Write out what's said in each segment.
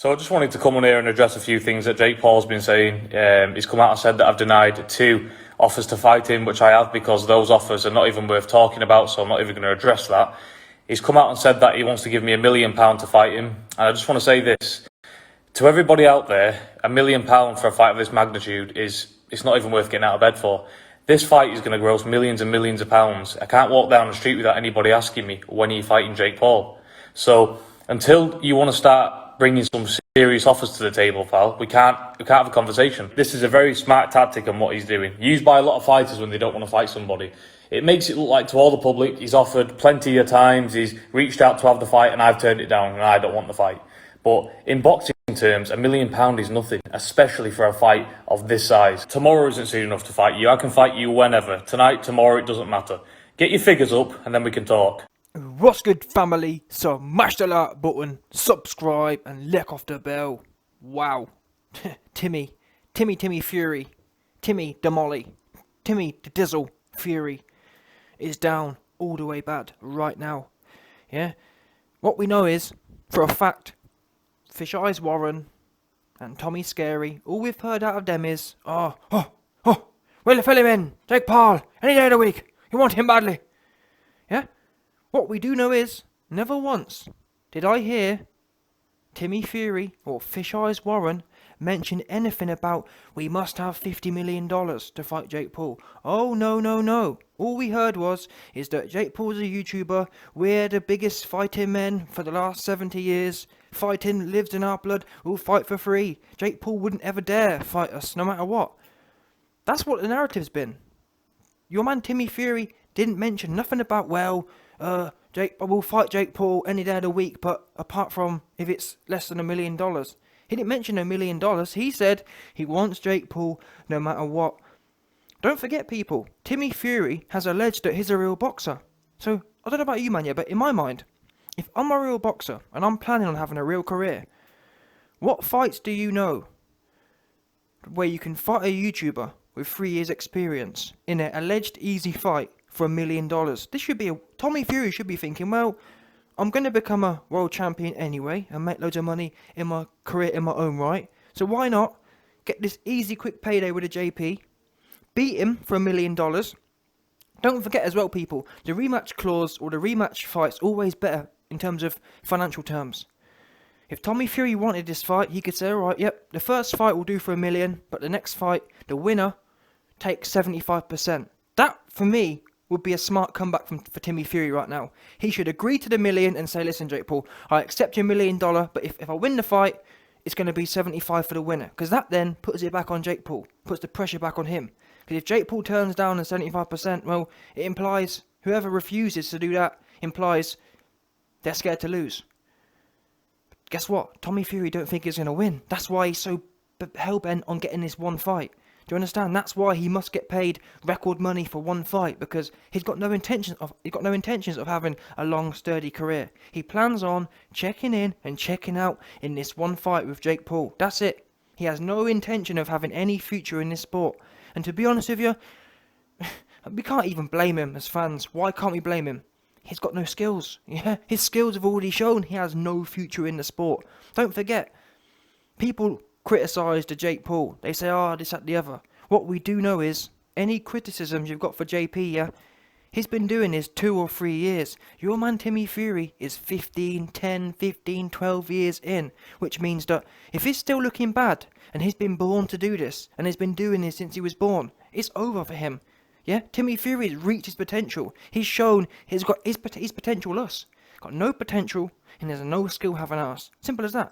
So I just wanted to come on here and address a few things that Jake Paul's been saying. He's come out and said that I've denied 2 offers to fight him, which I have, because those offers are not even worth talking about, so I'm not even going to address that. He's come out and said that he wants to give me £1 million to fight him. And I just want to say this. To everybody out there, £1 million for a fight of this magnitude it's not even worth getting out of bed for. This fight is going to gross millions and millions of pounds. I can't walk down the street without anybody asking me, when are you fighting Jake Paul? So until you want to start bringing some serious offers to the table, pal, we can't have a conversation. This is a very smart tactic on what he's doing, used by a lot of fighters when they don't want to fight somebody. It makes it look like to all the public he's offered plenty of times, he's reached out to have the fight and I've turned it down and I don't want the fight. But in boxing terms, £1 million is nothing, especially for a fight of this size. Tomorrow isn't soon enough to fight you. I can fight you whenever. Tonight, tomorrow, it doesn't matter. Get your figures up and then we can talk. What's good, family? So mash the like button, subscribe and lick off the bell. Wow. Timmy Fury, Timmy the Molly, Timmy the Dizzle Fury is down all the way bad right now. Yeah? What we know is, for a fact, Fish Eyes Warren and Tommy Scary, all we've heard out of them is, we'll fill him in, Jake Paul, any day of the week, you want him badly. Yeah? What we do know is, never once did I hear Timmy Fury or Fish Eyes Warren mention anything about we must have $50 million to fight Jake Paul. Oh, no. All we heard is that Jake Paul's a YouTuber, we're the biggest fighting men for the last 70 years, fighting lives in our blood, we'll fight for free. Jake Paul wouldn't ever dare fight us, no matter what. That's what the narrative's been. Your man Timmy Fury didn't mention nothing about, we'll fight Jake Paul any day of the week, but apart from if it's less than $1 million. He didn't mention $1 million. He said he wants Jake Paul no matter what. Don't forget, people, Timmy Fury has alleged that he's a real boxer. So, I don't know about you, man, but in my mind, if I'm a real boxer and I'm planning on having a real career, what fights do you know where you can fight a YouTuber with 3 years experience in an alleged easy fight for $1 million? Tommy Fury should be thinking, well, I'm going to become a world champion anyway and make loads of money in my career in my own right. So why not get this easy, quick payday with a JP, beat him for $1 million. Don't forget as well, people, the rematch clause or the rematch fight's always better in terms of financial terms. If Tommy Fury wanted this fight, he could say, alright, yep, the first fight will do for $1 million, but the next fight, the winner takes 75%. That, for me, would be a smart comeback for Timmy Fury right now. He should agree to the $1 million and say, listen, Jake Paul, I accept your $1 million, but if I win the fight, it's going to be 75 for the winner. Because that then puts it back on Jake Paul, puts the pressure back on him. Because if Jake Paul turns down the 75%, well, it implies whoever refuses to do that implies they're scared to lose. But guess what? Tommy Fury don't think he's going to win. That's why he's so hell-bent on getting this one fight. Do you understand? That's why he must get paid record money for one fight, because he's got no intentions of having a long, sturdy career. He plans on checking in and checking out in this one fight with Jake Paul. That's it. He has no intention of having any future in this sport. And to be honest with you, we can't even blame him as fans. Why can't we blame him? He's got no skills. Yeah, his skills have already shown he has no future in the sport. Don't forget, people criticise the Jake Paul. They say, this, that, the other. What we do know is, any criticisms you've got for JP, yeah, he's been doing this 2 or 3 years. Your man Timmy Fury is 10, 12 years in, which means that if he's still looking bad, and he's been born to do this, and he's been doing this since he was born, it's over for him. Yeah, Timmy Fury has reached his potential. He's shown he's got his potential us. Got no potential, and there's no skill having us. Simple as that.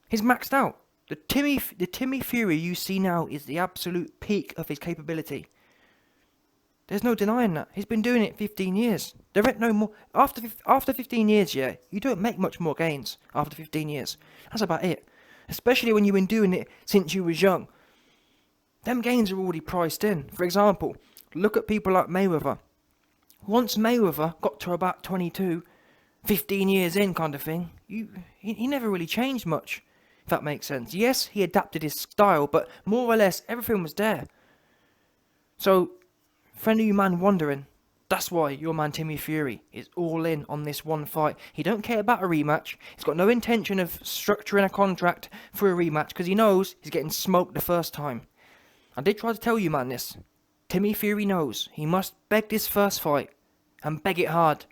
He's maxed out. The Timmy Fury you see now is the absolute peak of his capability. There's no denying that. He's been doing it 15 years. There ain't no more. After 15 years, yeah, you don't make much more gains after 15 years. That's about it. Especially when you've been doing it since you was young. Them gains are already priced in. For example, look at people like Mayweather. Once Mayweather got to about 22, 15 years in kind of thing, he never really changed much. If that makes sense. Yes, he adapted his style, but more or less everything was there. So, for any man wondering, That's why your man Timmy Fury is all in on this one fight. He don't care about a rematch. He's got no intention of structuring a contract for a rematch because he knows he's getting smoked the first time. I did try to tell you, man, this. Timmy Fury knows he must beg this first fight and beg it hard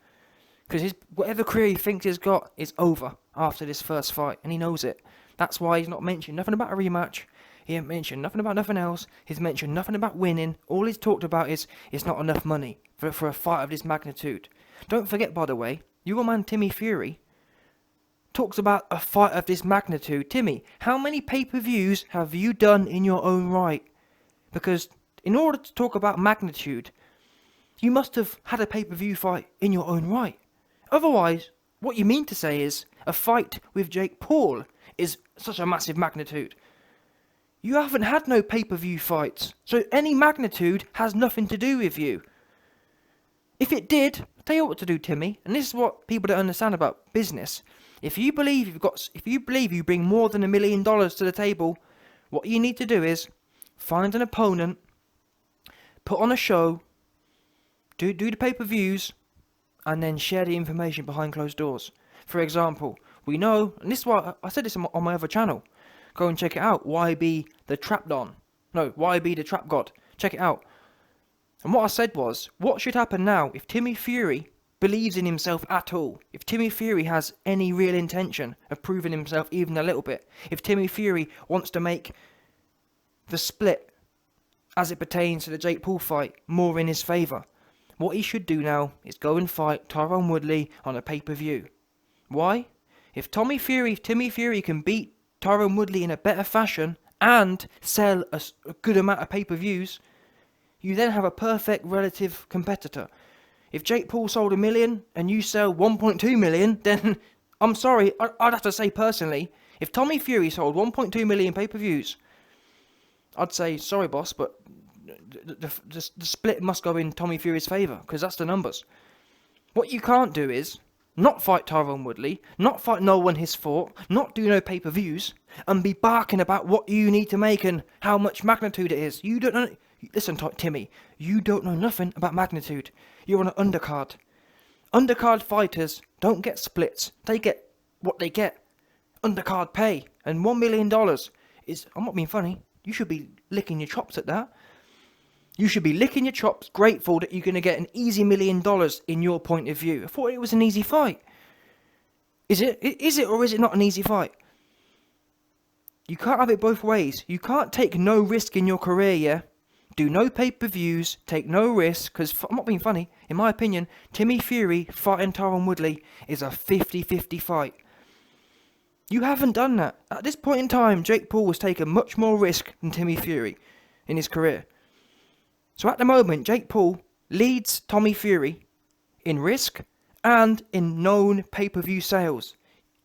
because whatever career he thinks he's got is over after this first fight, and he knows it. That's why he's not mentioned nothing about a rematch. He ain't mentioned nothing about nothing else. He's mentioned nothing about winning. All he's talked about is it's not enough money for a fight of this magnitude. Don't forget, by the way, your man Timmy Fury talks about a fight of this magnitude. Timmy, how many pay-per-views have you done in your own right? Because in order to talk about magnitude, you must have had a pay-per-view fight in your own right. Otherwise, what you mean to say is a fight with Jake Paul is such a massive magnitude. You haven't had no pay-per-view fights, so any magnitude has nothing to do with you. If it did, I'll tell you what to do, Timmy, and this is what people don't understand about business. If you believe you bring more than $1 million to the table, what you need to do is find an opponent, put on a show, do the pay-per-views, and then share the information behind closed doors. For example, we know, and this is why I said this on my other channel, go and check it out, YB the Trap Don. No, YB the Trap God. Check it out. And what I said was, what should happen now if Timmy Fury believes in himself at all? If Timmy Fury has any real intention of proving himself even a little bit? If Timmy Fury wants to make the split as it pertains to the Jake Paul fight more in his favour? What he should do now is go and fight Tyron Woodley on a pay-per-view. Why? If Timmy Fury can beat Tyron Woodley in a better fashion and sell a good amount of pay-per-views, you then have a perfect relative competitor. If Jake Paul sold 1 million and you sell 1.2 million, then I'm sorry, I'd have to say personally, if Tommy Fury sold 1.2 million pay-per-views, I'd say, sorry boss, but the split must go in Tommy Fury's favour, because that's the numbers. What you can't do is not fight Tyron Woodley, not fight no one his fought, not do no pay-per-views, and be barking about what you need to make and how much magnitude it is. You don't know. Listen, Timmy, you don't know nothing about magnitude. You're on an undercard. Undercard fighters don't get splits. They get what they get. Undercard pay. And $1 million is, I'm not being funny, you should be licking your chops at that. You should be licking your chops, grateful that you're going to get an easy $1 million in your point of view. I thought it was an easy fight. Is it or is it not an easy fight? You can't have it both ways. You can't take no risk in your career, yeah? Do no pay-per-views, take no risk, because I'm not being funny. In my opinion, Timmy Fury fighting Tyron Woodley is a 50-50 fight. You haven't done that. At this point in time, Jake Paul has taken much more risk than Timmy Fury in his career. So at the moment, Jake Paul leads Tommy Fury in risk and in known pay-per-view sales.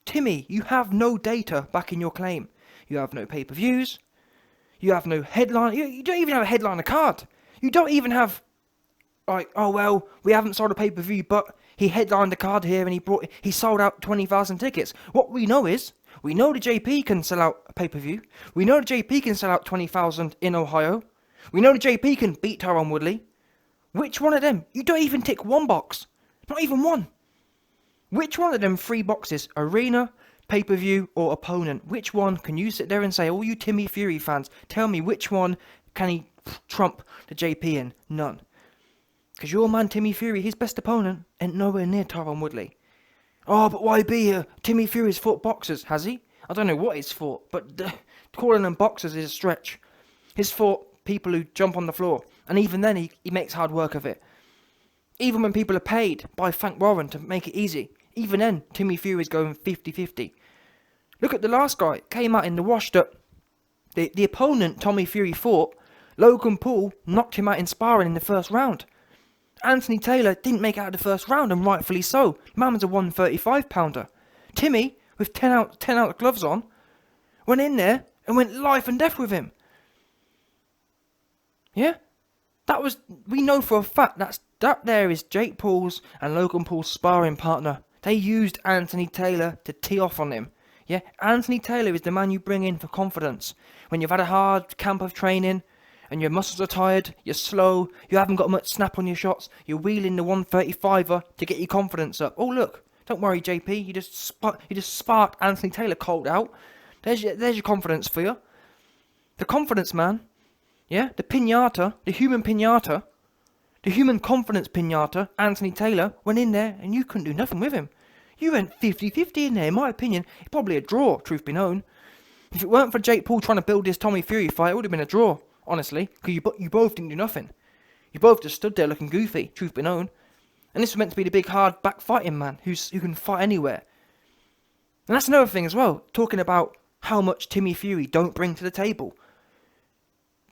Timmy, you have no data backing your claim. You have no pay-per-views. You have no headline. You don't even have a headliner card. You don't even have, like, oh well, we haven't sold a pay-per-view, but he headlined the card here and he sold out 20,000 tickets. What we know is, we know the JP can sell out a pay-per-view. We know the JP can sell out 20,000 in Ohio. We know the JP can beat Tyron Woodley. Which one of them? You don't even tick one box. Not even one. Which one of them 3 boxes, arena, pay-per-view or opponent, which one can you sit there and say, all you Timmy Fury fans, tell me which one can he trump the JP in? None. Because your man Timmy Fury, his best opponent, ain't nowhere near Tyron Woodley. Oh, but why be here? Timmy Fury's fought boxers, has he? I don't know what he's fought, but calling them boxers is a stretch. He's fought people who jump on the floor, and even then he makes hard work of it. Even when people are paid by Frank Warren to make it easy, even then Timmy Fury's going 50-50. Look at the last guy, came out in the wash that the opponent Tommy Fury fought, Logan Paul, knocked him out in sparring in the first round. Anthony Taylor didn't make it out of the first round, and rightfully so. Man was a 135 pounder. Timmy, with 10 out gloves on, went in there and went life and death with him. Yeah? We know for a fact that there is Jake Paul's and Logan Paul's sparring partner. They used Anthony Taylor to tee off on him. Yeah? Anthony Taylor is the man you bring in for confidence. When you've had a hard camp of training and your muscles are tired, you're slow, you haven't got much snap on your shots, you're wheeling the 135er to get your confidence up. Oh look, don't worry JP, you just sparked Anthony Taylor cold out. There's your confidence for you. The confidence man, yeah, the pinata, the human pinata, the human confidence pinata, Anthony Taylor, went in there and you couldn't do nothing with him. You went 50-50 in there, in my opinion. Probably a draw, truth be known. If it weren't for Jake Paul trying to build this Tommy Fury fight, it would have been a draw, honestly. Because you both didn't do nothing. You both just stood there looking goofy, truth be known. And this was meant to be the big, hard, back fighting man who can fight anywhere. And that's another thing as well, talking about how much Timmy Fury don't bring to the table.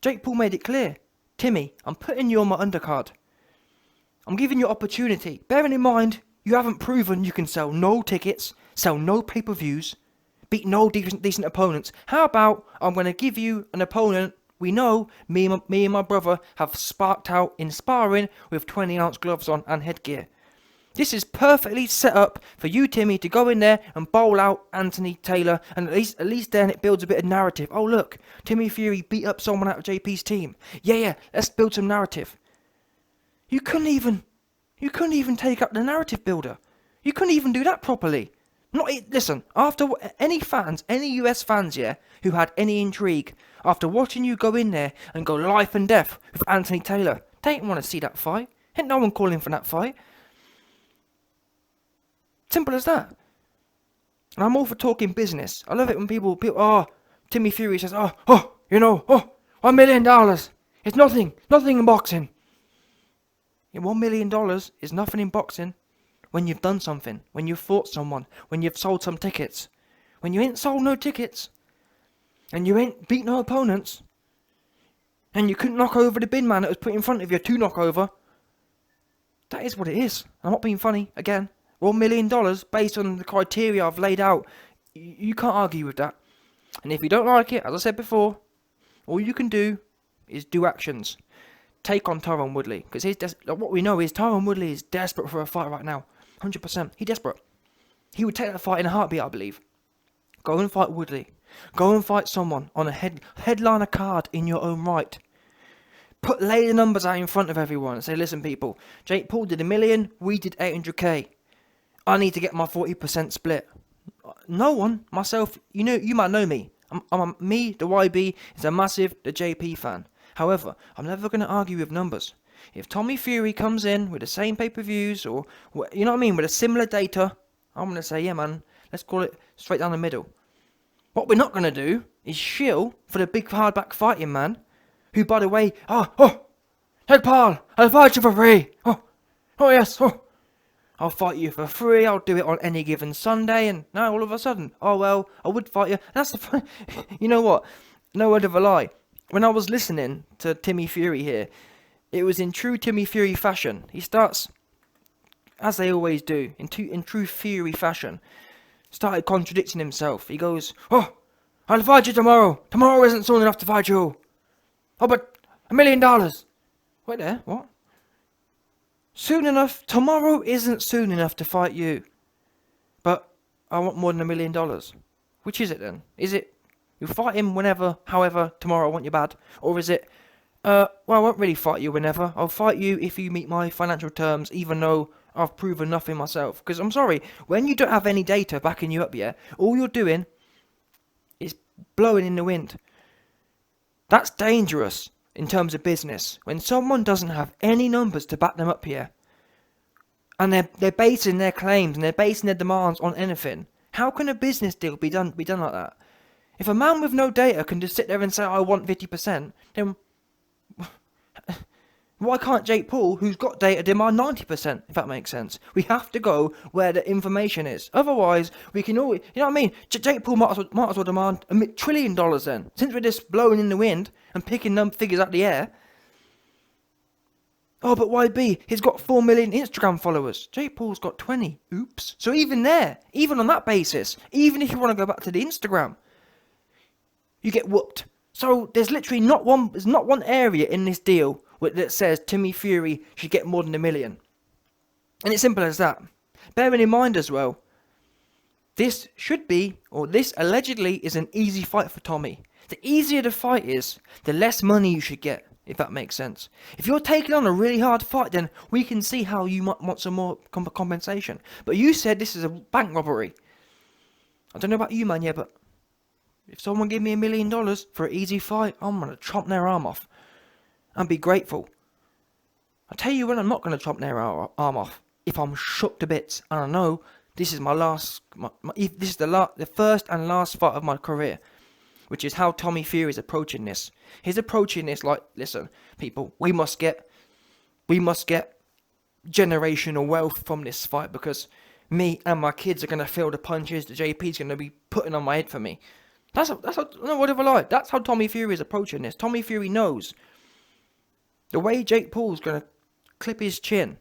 Jake Paul made it clear. Timmy, I'm putting you on my undercard. I'm giving you opportunity. Bearing in mind, you haven't proven you can sell no tickets, sell no pay-per-views, beat no decent opponents. How about I'm going to give you an opponent we know me and my brother have sparked out in sparring with 20-ounce gloves on and headgear. This is perfectly set up for you, Timmy, to go in there and bowl out Anthony Taylor, and at least then it builds a bit of narrative. Oh look, Timmy Fury beat up someone out of JP's team. Yeah, let's build some narrative. You couldn't even take up the narrative builder. You couldn't even do that properly. Listen, after any US fans, yeah, who had any intrigue, after watching you go in there and go life and death with Anthony Taylor, they didn't want to see that fight. Ain't no one calling for that fight. Simple as that. And I'm all for talking business. I love it when people, Timmy Fury says, $1 million. It's nothing in boxing. Yeah, $1 million is nothing in boxing when you've done something, when you've fought someone, when you've sold some tickets. When you ain't sold no tickets, and you ain't beat no opponents, and you couldn't knock over the bin man that was put in front of you to knock over, that is what it is. I'm not being funny, again. $1 million based on the criteria I've laid out. You can't argue with that. And if you don't like it, as I said before, all you can do is do actions. Take on Tyron Woodley. Because what we know is Tyron Woodley is desperate for a fight right now. 100%. He's desperate. He would take that fight in a heartbeat, I believe. Go and fight Woodley. Go and fight someone on a headliner card in your own right. Lay the numbers out in front of everyone and say, listen people, Jake Paul did $1 million, we did 800k. I need to get my 40% split. No one, myself, you might know me. Me, the YB, is a massive the JP fan. However, I'm never going to argue with numbers. If Tommy Fury comes in with the same pay-per-views or, you know what I mean, with a similar data, I'm going to say, yeah man, let's call it straight down the middle. What we're not going to do is shill for the big hardback fighting man, who, by the way, Jake Paul, I'll fight you for free. Oh yes, I'll fight you for free, I'll do it on any given Sunday, and now all of a sudden, oh well, I would fight you. That's the fun. You know what? No word of a lie. When I was listening to Timmy Fury here, it was in true Timmy Fury fashion. He starts, as they always do, in true Fury fashion, started contradicting himself. He goes, I'll fight you tomorrow. Tomorrow isn't soon enough to fight you. Oh, but $1 million. Wait there, what? Soon enough? Tomorrow isn't soon enough to fight you. But I want more than $1 million. Which is it then? Is it you fight him whenever, however, tomorrow I want you bad? Or is it, I won't really fight you whenever. I'll fight you if you meet my financial terms, even though I've proven nothing myself. Because I'm sorry, when you don't have any data backing you up yet, all you're doing is blowing in the wind. That's dangerous in terms of business. When someone doesn't have any numbers to back them up here, and they're basing their claims and they're basing their demands on anything, how can a business deal be done like that? If a man with no data can just sit there and say, I want 50%, then why can't Jake Paul, who's got data, demand 90%, if that makes sense? We have to go where the information is. Otherwise, we can always, you know what I mean? Jake Paul might as well demand $1 trillion then. Since we're just blowing in the wind and picking figures out the air. Oh, but YB, he's got 4 million Instagram followers. Jake Paul's got 20. Oops. So even there, even on that basis, even if you want to go back to the Instagram, you get whooped. So there's literally not one area in this deal that says Timmy Fury should get more than $1 million. And it's simple as that. Bearing in mind as well, this allegedly is an easy fight for Tommy. The easier the fight is, the less money you should get, if that makes sense. If you're taking on a really hard fight, then we can see how you might want some more compensation. But you said this is a bank robbery. I don't know about you, man, yeah, but if someone gave me $1 million for an easy fight, I'm going to chop their arm off and be grateful. I tell you when I'm not going to chop their arm off, if I'm shook to bits and I know this is this is the first and last fight of my career, which is how Tommy Fury is approaching this. He's approaching this like, listen, people, we must get generational wealth from this fight because me and my kids are going to feel the punches that JP's going to be putting on my head for me. That's how, no, whatever I like. That's how Tommy Fury is approaching this. Tommy Fury knows the way Jake Paul's going to clip his chin,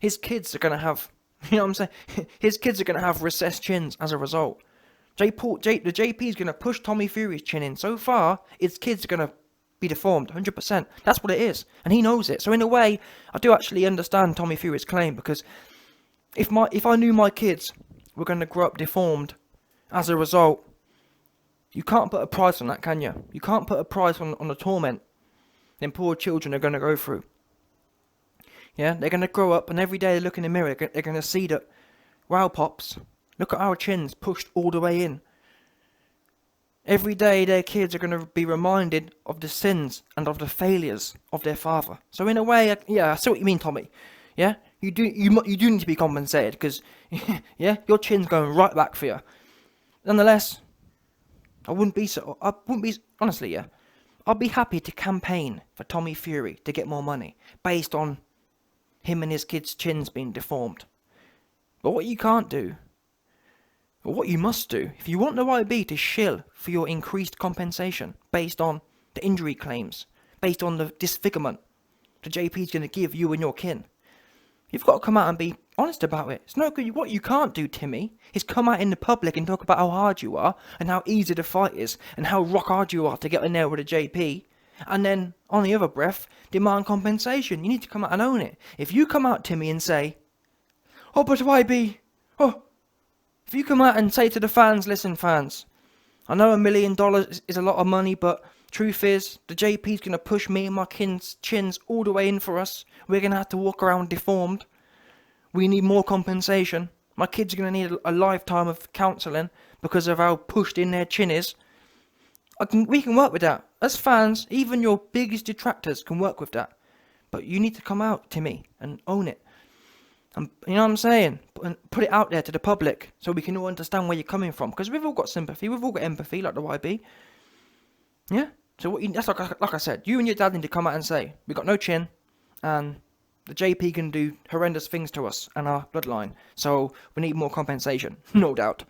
his kids are going to have, you know what I'm saying? His kids are going to have recessed chins as a result. The JP's going to push Tommy Fury's chin in so far, his kids are going to be deformed, 100%. That's what it is, and he knows it. So in a way, I do actually understand Tommy Fury's claim, because if I knew my kids were going to grow up deformed as a result, you can't put a price on that, can you? You can't put a price on the torment them poor children are going to go through. Yeah, they're going to grow up, and every day they look in the mirror, they're going to see that, wow, Pops, look at our chins pushed all the way in. Every day their kids are going to be reminded of the sins and of the failures of their father. So in a way, yeah, I see what you mean, Tommy. Yeah, you do need to be compensated, because yeah, your chin's going right back for you. Nonetheless, honestly, yeah, I'd be happy to campaign for Tommy Fury to get more money based on him and his kids' chins being deformed. But what you can't do, or what you must do, if you want the YB to shill for your increased compensation based on the injury claims, based on the disfigurement the JP's going to give you and your kin, you've got to come out and be honest about it. It's no good. What you can't do, Timmy, is come out in the public and talk about how hard you are and how easy the fight is and how rock hard you are to get in there with a JP, and then, on the other breath, demand compensation. You need to come out and own it. If you come out, Timmy, and say, oh, but YB, if you come out and say to the fans, listen, fans, I know $1 million is a lot of money, but truth is, the JP's going to push me and my kin's chins all the way in for us. We're going to have to walk around deformed. We need more compensation. My kids are going to need a lifetime of counselling because of how pushed in their chin is. We can work with that. As fans, even your biggest detractors can work with that. But you need to come out, Timmy, and own it. And you know what I'm saying? Put it out there to the public so we can all understand where you're coming from. Because we've all got sympathy, we've all got empathy, like the YB. Yeah? So that's like I said, you and your dad need to come out and say, we got no chin, and the JP can do horrendous things to us and our bloodline. So we need more compensation, no doubt.